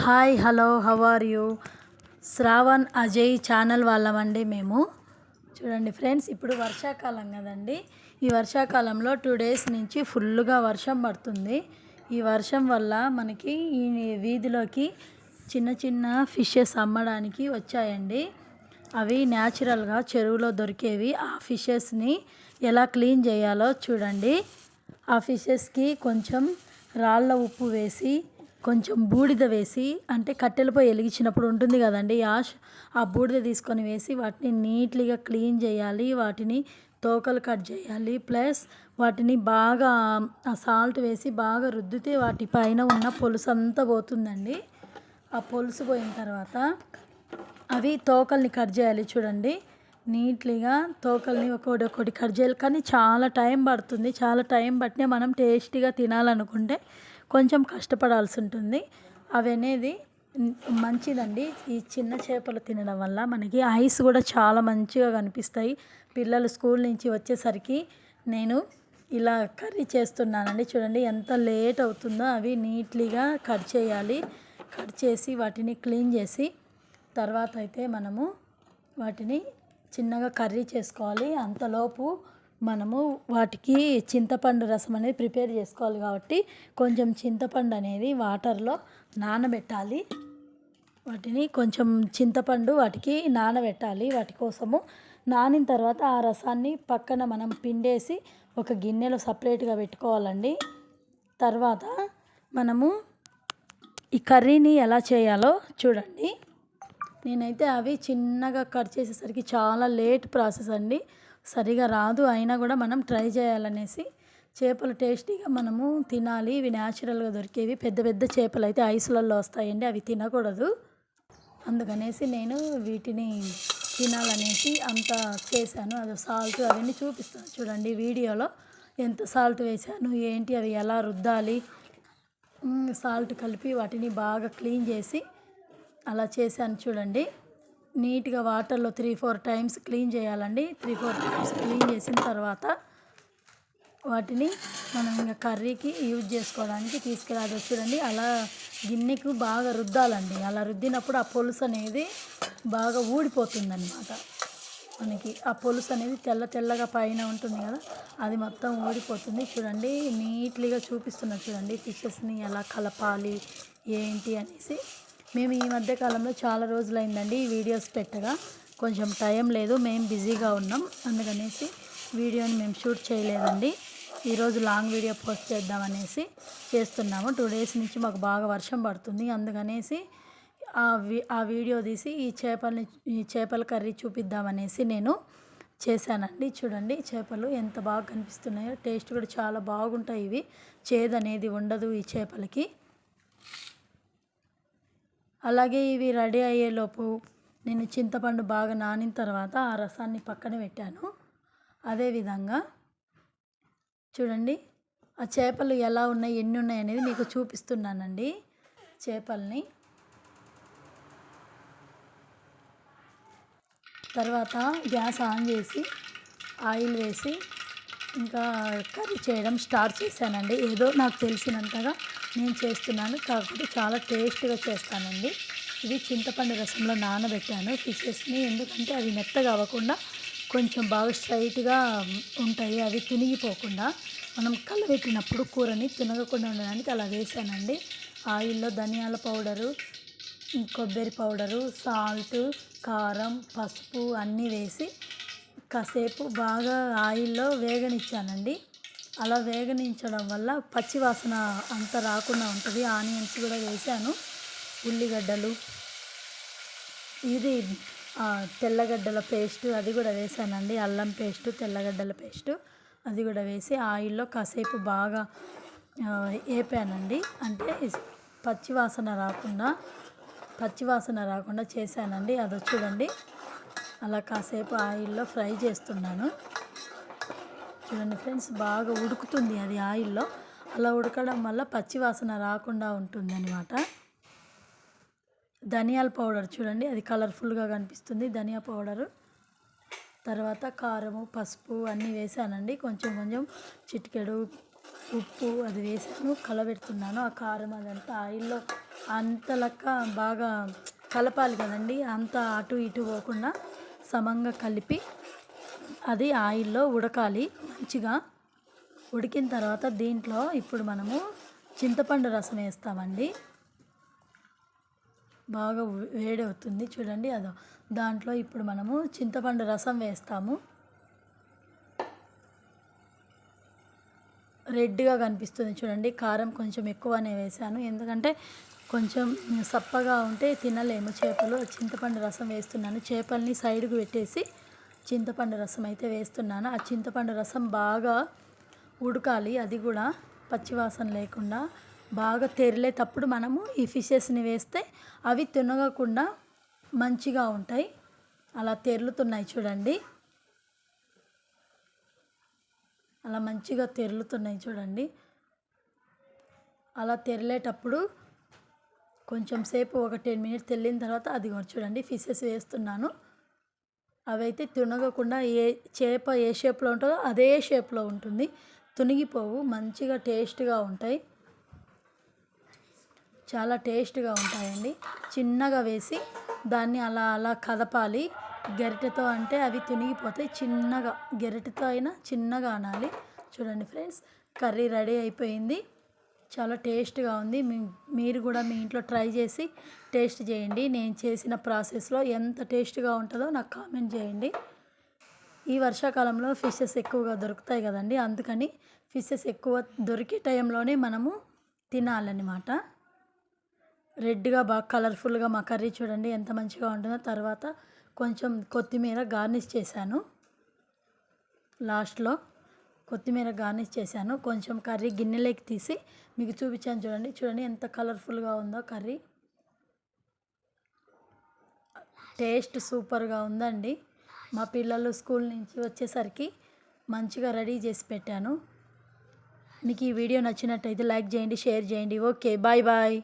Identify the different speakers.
Speaker 1: Hi hello how are you? Shravan Ajay channel వాళ్ళమండి మేము. చూడండి ఫ్రెండ్స్, ఇప్పుడు వర్షాకాలం కదండి. ఈ వర్షాకాలంలో 2 డేస్ నుంచి ఫుల్గా వర్షం పడుతుంది. ఈ వర్షం వల్ల మనకి ఈ వీధిలోకి చిన్న చిన్న ఫిషెస్ అమ్మడానికి వచ్చాయండి. అవి న్యాచురల్గా చెరువులో దొరికేవి. ఆ ఫిషెస్ని ఎలా క్లీన్ చేయాలో చూడండి. ఆ ఫిషెస్కి కొంచెం రాళ్ళ ఉప్పు వేసి, కొంచెం బూడిద వేసి, అంటే కట్టెలపై వెలిగించినప్పుడు ఉంటుంది కదండి యాష్, ఆ బూడిద తీసుకొని వేసి వాటిని నీట్గా క్లీన్ చేయాలి. వాటిని తోకలు కట్ చేయాలి. ప్లస్ వాటిని బాగా ఆ సాల్ట్ వేసి బాగా రుద్దితే వాటి పైన ఉన్న పొలుసు అంతా పోతుందండి. ఆ పొలుసు పోయిన తర్వాత అవి తోకల్ని కట్ చేయాలి. చూడండి, నీట్గా తోకల్ని ఒక్కొక్కటి కట్ చేయాలి. కానీ చాలా టైం పడుతుంది. చాలా టైం పట్టినే మనం టేస్టీగా తినాలనుకుంటే కొంచెం కష్టపడాల్సి ఉంటుంది. అవి అనేది మంచిదండి. ఈ చిన్న చేపలు తినడం వల్ల మనకి ఐస్ కూడా చాలా మంచిగా కనిపిస్తాయి. పిల్లలు స్కూల్ నుంచి వచ్చేసరికి నేను ఇలా కర్రీ చేస్తున్నానండి. చూడండి ఎంత లేట్ అవుతుందో. అవి నీట్గా కట్ చేయాలి. కట్ చేసి వాటిని క్లీన్ చేసి తర్వాత అయితే మనము వాటిని చిన్నగా కర్రీ చేసుకోవాలి. అంతలోపు మనము వాటికి చింతపండు రసం అనేది ప్రిపేర్ చేసుకోవాలి. కాబట్టి కొంచెం చింతపండు అనేది వాటర్లో నానబెట్టాలి. వాటిని కొంచెం చింతపండు వాటికి నానబెట్టాలి. వాటి కోసము నానిన తర్వాత ఆ రసాన్ని పక్కన మనం పిండేసి ఒక గిన్నెలో సపరేట్గా పెట్టుకోవాలండి. తర్వాత మనము ఈ కర్రీని ఎలా చేయాలో చూడండి. నేనైతే అవి చిన్నగా కట్ చేసేసరికి చాలా లేట్ ప్రాసెస్ అండి. సరిగా రాదు. అయినా కూడా మనం ట్రై చేయాలనేసి, చేపలు టేస్టీగా మనము తినాలి. ఇవి న్యాచురల్గా దొరికేవి. పెద్ద పెద్ద చేపలు అయితే ఐస్లలో వస్తాయండి, అవి తినకూడదు. అందుకనేసి నేను వీటిని తినాలనేసి అంత చేశాను. అది సాల్ట్ అవన్నీ చూపిస్తాను చూడండి వీడియోలో. ఎంత సాల్ట్ వేసాను ఏంటి, అవి ఎలా రుద్దాలి, సాల్ట్ కలిపి వాటిని బాగా క్లీన్ చేసి అలా చేశాను చూడండి. నీట్గా వాటర్లో 3-4 టైమ్స్ క్లీన్ చేయాలండి. 3-4 టైమ్స్ క్లీన్ చేసిన తర్వాత వాటిని మనం ఇంకా కర్రీకి యూజ్ చేసుకోవడానికి తీసుకెళ్ళాలి. చూడండి, అలా గిన్నెకు బాగా రుద్దాలండి. అలా రుద్దినప్పుడు ఆ పొలుసు అనేది బాగా ఊడిపోతుందన్నమాట. మనకి ఆ పొలుసు అనేది తెల్లగా పైన ఉంటుంది కదా, అది మొత్తం ఊడిపోతుంది. చూడండి, నీట్గా చూపిస్తున్నా చూడండి ఫిషెస్ని ఎలా కలపాలి ఏంటి అనేసి. మేము ఈ మధ్యకాలంలో చాలా రోజులైందండి ఈ వీడియోస్ పెట్టగా. కొంచెం టైం లేదు, మేము బిజీగా ఉన్నాం. అందుకనేసి వీడియోని మేము షూట్ చేయలేదండి. ఈరోజు లాంగ్ వీడియో పోస్ట్ చేద్దామనేసి చేస్తున్నాము. 2 డేస్ నుంచి మాకు బాగా వర్షం పడుతుంది. అందుకనేసి ఆ వీడియో తీసి ఈ చేపల కర్రీ చూపిద్దామనేసి నేను చేశానండి. చూడండి, చేపలు ఎంత బాగా కనిపిస్తున్నాయో. టేస్ట్ కూడా చాలా బాగుంటాయి. ఇవి చేదు అనేది ఉండదు ఈ చేపలకి. అలాగే ఇవి రెడీ అయ్యేలోపు నేను చింతపండు బాగా నానిన తర్వాత ఆ రసాన్ని పక్కన పెట్టాను. అదేవిధంగా చూడండి, ఆ చేపలు ఎలా ఉన్నాయి, ఎన్ని ఉన్నాయి అనేది మీకు చూపిస్తున్నానండి. చేపల్ని తర్వాత గ్యాస్ ఆన్ చేసి ఆయిల్ వేసి ఇంకా కర్రీ చేయడం స్టార్ట్ చేశానండి. ఏదో నాకు తెలిసినంతగా నేను చేస్తున్నాను. కాకపోతే చాలా టేస్ట్గా చేస్తానండి. ఇది చింతపండు రసంలో నానబెట్టాను ఫిషెస్ని. ఎందుకంటే అవి మెత్తగా అవ్వకుండా కొంచెం బాగా స్ట్రైట్గా ఉంటాయి. అవి తునిగిపోకుండా మనం కలబెట్టినప్పుడు కూరని తునగకుండా ఉండడానికి అలా వేసానండి. ఆయిల్లో ధనియాల పౌడరు, కొబ్బరి పౌడరు, సాల్ట్, కారం, పసుపు అన్నీ వేసి కాసేపు బాగా ఆయిల్లో వేగనిచ్చానండి. అలా వేగనించడం వల్ల పచ్చివాసన అంత రాకుండా ఉంటుంది. ఆనియన్స్ కూడా వేసాను, ఉల్లిగడ్డలు, ఇది తెల్లగడ్డల పేస్ట్ అది కూడా వేసానండి. అల్లం పేస్టు, తెల్లగడ్డల పేస్టు అది కూడా వేసి ఆయిల్లో కాసేపు బాగా వేపానండి. అంటే పచ్చివాసన రాకుండా చేశానండి. అది చూడండి, అలా కాసేపు ఆయిల్లో ఫ్రై చేస్తున్నాను. చూడండి ఫ్రెండ్స్, బాగా ఉడుకుతుంది అది ఆయిల్లో. అలా ఉడకడం వల్ల పచ్చివాసన రాకుండా ఉంటుంది అన్నమాట. ధనియాల పౌడర్ చూడండి, అది కలర్ఫుల్గా కనిపిస్తుంది ధనియా పౌడరు. తర్వాత కారము, పసుపు అన్నీ వేసానండి. కొంచెం చిటికెడు ఉప్పు అది వేసాను, కలబెడుతున్నాను. ఆ కారం అదంతా ఆయిల్లో అంత లెక్క బాగా కలపాలి కదండి. అంత అటు ఇటు పోకుండా సమంగా కలిపి అది ఆయిల్లో ఉడకాలి మంచిగా. ఉడికిన తర్వాత దీంట్లో ఇప్పుడు మనము చింతపండు రసం వేస్తామండి. బాగా వేడవుతుంది చూడండి. అదో దాంట్లో ఇప్పుడు మనము చింతపండు రసం వేస్తాము. రెడ్గా కనిపిస్తుంది చూడండి. కారం కొంచెం ఎక్కువనే వేసాను, ఎందుకంటే కొంచెం సప్పగా ఉంటే తినలేము చేపలు. చింతపండు రసం వేస్తున్నాను. చేపల్ని సైడ్కు పెట్టేసి చింతపండు రసం అయితే వేస్తున్నాను. ఆ చింతపండు రసం బాగా ఉడకాలి, అది కూడా పచ్చివాసన లేకుండా బాగా తెరిలేటప్పుడు మనము ఈ ఫిషెస్ని వేస్తే అవి తినగకుండా మంచిగా ఉంటాయి. అలా తెరులుతున్నాయి చూడండి. అలా మంచిగా తెరులుతున్నాయి చూడండి. అలా తెరిలేటప్పుడు కొంచెం సేపు ఒక 10 మినిట్స్ తెల్లిన తర్వాత అది చూడండి ఫిషెస్ వేస్తున్నాను. అవైతే తునగకుండా చేప ఏ షేప్లో ఉంటుందో అదే షేప్లో ఉంటుంది, తునిగిపోవు. మంచిగా టేస్ట్గా ఉంటాయి, చాలా టేస్ట్గా ఉంటాయండి. చిన్నగా వేసి దాన్ని అలా అలా కదపాలి గరిటెతో, అంటే అవి తునిగిపోతాయి. చిన్నగా గరిటెతో అయినా చిన్నగా అనాలి. చూడండి ఫ్రెండ్స్, కర్రీ రెడీ అయిపోయింది. చాలా టేస్ట్గా ఉంది. మీరు కూడా మీ ఇంట్లో ట్రై చేసి టేస్ట్ చేయండి. నేను చేసిన ప్రాసెస్లో ఎంత టేస్ట్గా ఉంటుందో నాకు కామెంట్ చేయండి. ఈ వర్షాకాలంలో ఫిషెస్ ఎక్కువగా దొరుకుతాయి కదండి, అందుకని ఫిషెస్ ఎక్కువ దొరికే టైంలోనే మనము తినాలన్నమాట. రెడ్గా బాగా కలర్ఫుల్గా మా కర్రీ చూడండి ఎంత మంచిగా ఉంటుందో. తర్వాత కొంచెం కొత్తిమీర గార్నిష్ చేశాను, లాస్ట్లో కొత్తిమీర గార్నిష్ చేశాను. కొంచెం కర్రీ గిన్నెలోకి తీసి మీకు చూపించాను చూడండి. చూడండి ఎంత కలర్ఫుల్గా ఉందో కర్రీ. టేస్ట్ సూపర్గా ఉందండి. మా పిల్లలు స్కూల్ నుంచి వచ్చేసరికి మంచిగా రెడీ చేసి పెట్టాను. మీకు ఈ వీడియో నచ్చినట్టయితే లైక్ చేయండి, షేర్ చేయండి. Okay, bye bye.